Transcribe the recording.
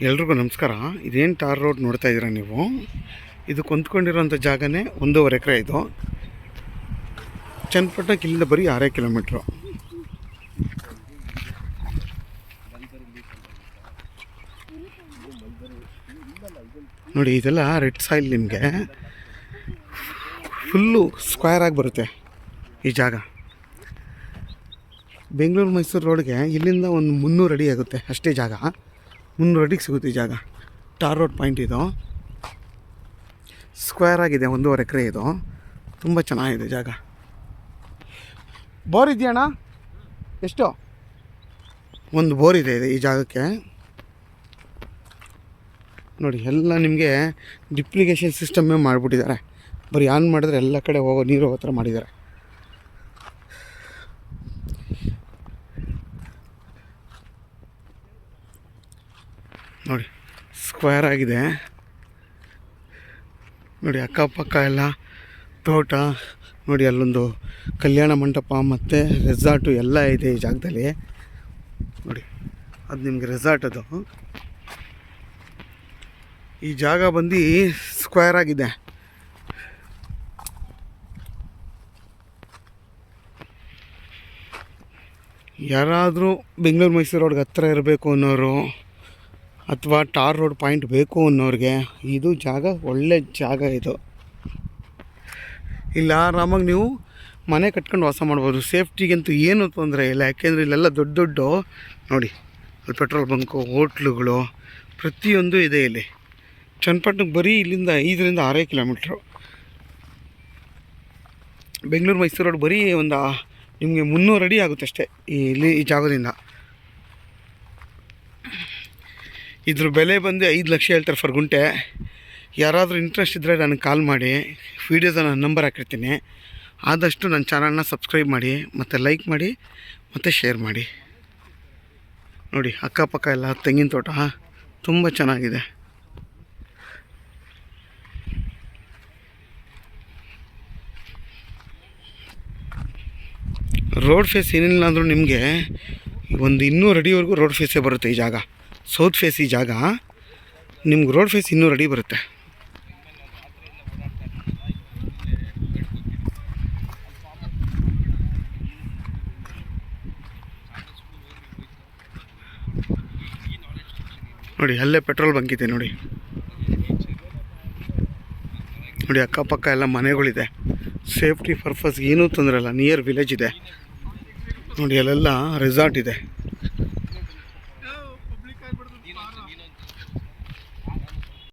ಎಲ್ರಿಗೂ ನಮಸ್ಕಾರ. ಇದೇನು ಟಾರ್ ರೋಡ್ ನೋಡ್ತಾ ಇದ್ದೀರಾ ನೀವು? ಇದು ಕೊಂತ್ಕೊಂಡಿರೋಂಥ ಜಾಗನೇ 1.5 ಎಕರೆ. ಇದು ಚನ್ನಪಟ್ಟಣಕ್ಕೆ ಇಲ್ಲಿಂದ ಬರೀ 6 ಕಿಲೋಮೀಟ್ರು. ನೋಡಿ, ಇದೆಲ್ಲ ರೆಡ್ ಸಾಯಿಲ್. ನಿಮಗೆ ಫುಲ್ಲು ಸ್ಕ್ವೇರ್ ಆಗಿ ಬರುತ್ತೆ ಈ ಜಾಗ. ಬೆಂಗಳೂರು ಮೈಸೂರು ರೋಡ್ಗೆ ಇಲ್ಲಿಂದ ಒಂದು 300 ಅಡಿ ಆಗುತ್ತೆ ಅಷ್ಟೇ ಜಾಗ. 300 ಅಡಿಗೆ ಸಿಗುತ್ತೆ ಈ ಜಾಗ. ಟಾರ್ ರೋಡ್ ಪಾಯಿಂಟ್ ಇದು. ಸ್ಕ್ವೇರ್ ಆಗಿದೆ, 1.5 ಎಕರೆ. ಇದು ತುಂಬ ಚೆನ್ನಾಗಿದೆ ಜಾಗ. ಬೋರ್ ಇದೆಯಣ್ಣ? ಎಷ್ಟು? ಒಂದು ಬೋರ್ ಇದೆ ಈ ಜಾಗಕ್ಕೆ. ನೋಡಿ, ಎಲ್ಲ ನಿಮಗೆ ಡಿಪ್ಲಿಕೇಶನ್ ಸಿಸ್ಟಮ್ಮೇ ಮಾಡಿಬಿಟ್ಟಿದ್ದಾರೆ. ಬರೀ ಆನ್ ಮಾಡಿದ್ರೆ ಎಲ್ಲ ಕಡೆ ಹೋಗೋ ನೀರು ಹೋಗೋ ಥರ ಮಾಡಿದ್ದಾರೆ. ನೋಡಿ, ಸ್ಕ್ವೇರ್ ಆಗಿದೆ. ನೋಡಿ, ಅಕ್ಕಪಕ್ಕ ಎಲ್ಲ ತೋಟ. ನೋಡಿ, ಅಲ್ಲೊಂದು ಕಲ್ಯಾಣ ಮಂಟಪ ಮತ್ತು ರೆಸಾರ್ಟು ಎಲ್ಲ ಇದೆ ಈ ಜಾಗದಲ್ಲಿ. ನೋಡಿ, ಅದು ನಿಮಗೆ ರೆಸಾರ್ಟ್. ಅದು ಈ ಜಾಗ ಬಂದು ಸ್ಕ್ವೇರ್ ಆಗಿದೆ. ಯಾರಾದರೂ ಬೆಂಗಳೂರು ಮೈಸೂರು ರೋಡ್ಗೆ ಹತ್ತಿರ ಇರಬೇಕು ಅನ್ನೋರು ಅಥವಾ ಟಾರ್ ರೋಡ್ ಪಾಯಿಂಟ್ ಬೇಕು ಅನ್ನೋರಿಗೆ ಇದು ಜಾಗ ಒಳ್ಳೆ ಜಾಗ. ಇದು ಇಲ್ಲಿ ಆರಾಮಾಗಿ ನೀವು ಮನೆ ಕಟ್ಕೊಂಡು ವಾಸ ಮಾಡ್ಬೋದು. ಸೇಫ್ಟಿಗಂತೂ ಏನೂ ತೊಂದರೆ ಇಲ್ಲ. ಯಾಕೆಂದರೆ ಇಲ್ಲೆಲ್ಲ ದೊಡ್ಡ ದೊಡ್ಡ ನೋಡಿ, ಅಲ್ಲಿ ಪೆಟ್ರೋಲ್ ಬಂಕು, ಹೋಟ್ಲುಗಳು ಪ್ರತಿಯೊಂದು ಇದೆ ಇಲ್ಲಿ. ಚನ್ನಪಟ್ಟಣಕ್ಕೆ ಬರೀ ಇಲ್ಲಿಂದ 5ರಿಂದ 6 ಕಿಲೋಮೀಟ್ರು. ಬೆಂಗಳೂರು ಮೈಸೂರು ರೋಡ್ ಬರೀ ಒಂದು ನಿಮಗೆ 300 ಅಡಿ ಆಗುತ್ತೆ ಅಷ್ಟೇ ಇಲ್ಲಿ ಈ ಜಾಗದಿಂದ. ಇದ್ರ ಬೆಲೆ ಬಂದು 5 ಲಕ್ಷ ಹೇಳ್ತಾರೆ ಫರ್ ಗುಂಟೆ. ಯಾರಾದರೂ ಇಂಟ್ರೆಸ್ಟ್ ಇದ್ದರೆ ನನಗೆ ಕಾಲ್ ಮಾಡಿ. ವೀಡಿಯೋದ ನಾನು ನಂಬರ್ ಹಾಕಿರ್ತೀನಿ. ಆದಷ್ಟು ನನ್ನ ಚಾನಲ್ನ ಸಬ್ಸ್ಕ್ರೈಬ್ ಮಾಡಿ, ಮತ್ತು ಲೈಕ್ ಮಾಡಿ, ಮತ್ತು ಶೇರ್ ಮಾಡಿ. ನೋಡಿ, ಅಕ್ಕಪಕ್ಕ ಎಲ್ಲ ತೆಂಗಿನ ತೋಟ ತುಂಬ ಚೆನ್ನಾಗಿದೆ. ರೋಡ್ ಫೇಸ್ ಏನಿಲ್ಲ ಅಂದರೂ ನಿಮಗೆ ಒಂದು 200 ಅಡಿವರೆಗೂ ರೋಡ್ ಫೇಸೇ ಬರುತ್ತೆ ಈ ಜಾಗ. ಸೌತ್ ಫೇಸ್ ಈ ಜಾಗ. ನಿಮ್ಗೆ ರೋಡ್ ಫೇಸ್ 200 ಅಡಿ ಬರುತ್ತೆ. ನೋಡಿ, ಅಲ್ಲೇ ಪೆಟ್ರೋಲ್ ಬಂಕ್ ಇದೆ. ನೋಡಿ ನೋಡಿ, ಅಕ್ಕಪಕ್ಕ ಎಲ್ಲ ಮನೆಗಳಿದೆ. ಸೇಫ್ಟಿ ಪರ್ಪಸ್ ಏನೂ ತೊಂದರೆ ಇಲ್ಲ. ನಿಯರ್ ವಿಲೇಜ್ ಇದೆ. ನೋಡಿ, ಅಲ್ಲೆಲ್ಲ ರೆಸಾರ್ಟ್ ಇದೆ.